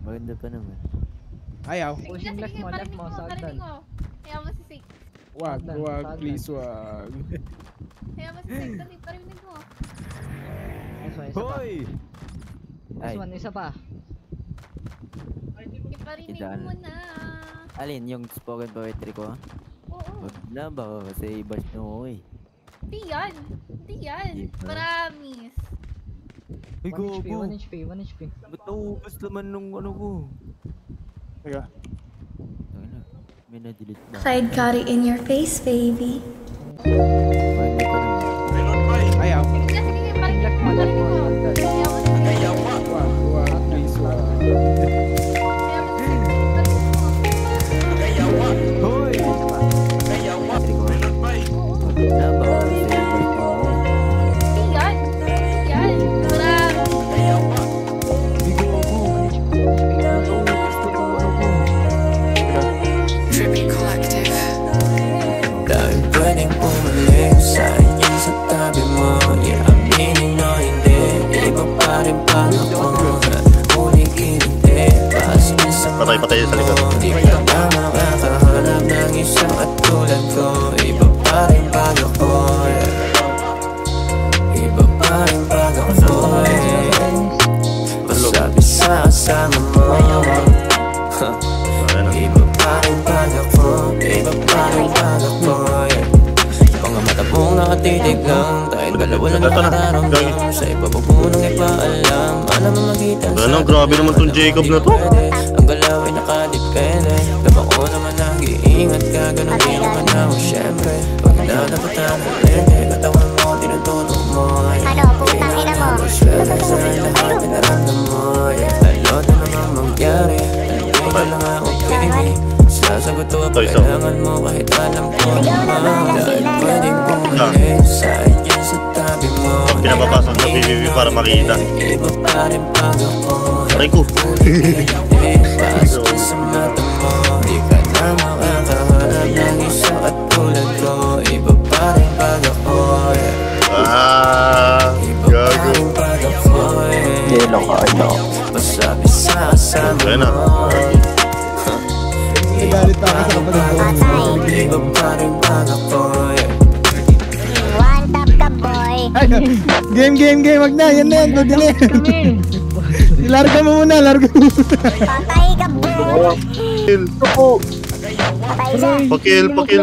Maganda pa naman. Ayaw. Pushing left mo, sagdan. Kaya mo si Sik. Wag, please wag. Kaya mo si Sik, dali parinig mo. Hoy! Nice one, isa pa. Iparinig mo na. Alin, yung spoken poetry ko? Oo. Wag na, baka kasi i-bash nyo eh. Hindi yan. Promise. Ay, 1 HP. Ba't naubos naman nung ano ko? Teka. May na-delete na. Clyde got it in your face, baby. Maganda pa naman. Ayaw. Sige, parinig mo. Kaya mo si Sik. Wag, please wag. Kaya mo si Sik, parinig mo. Hoy! Poetry ko. Wag na, baka kasi i-bash nyo eh. Hindi yan. Trippy Collective. Dahil pwedeng pumaling sa akin sa tabi mo. Yeah, aminin o hindi, iba pa rin pala ko. Uling kiniti, pasin sa mga mo. Di ka na makakahanap ng isang at tulad ko. Iba pa rin pag ako. Iba pa rin pag ako. Masabi sa kasama mo. Iba pa rin pag ako. Iba pa rin pag ako. Mga mata mong nakatitig lang. Dahil dalawa na nakararamdam. Sa ibabag mo nang ipaalam. Alam mo makita sa akin. Grabe naman tong Jacob na to. Ang galaw ay nakadipende. Dapat ko naman nag-iingat ka. Ganon din naman ako syempre. Pag nadapat ang lente, katawan mo, tinututok mo. Ano, putang ina mo? Swerte sa lahat na naramdam mo. Ano na naman mangyari? Ano ka lang ako pinili? Sasagot ko ang kailangan mo kahit alam ko naman. Dahil pwedeng pumalit sa akin sa tabi mo. Pinapapasok sa PVP para makita. Iba pa rin pag ako. Aray ko. Pasok sa mata mo. Di ka na makakahanap ng isa at tulad ko. Iba pa rin pag ako. Iba pa rin pag ako. Yelo ka, ano? Masabi sa kasama mo. Nagalit ako sa kapatid ko. Iba pa rin pag ako. One tap ka, boy. Game. Wag na, yan na yan. Pagdali. Larga mo muna. Patay ka, boy. Pakil. Patay siya. Pakil.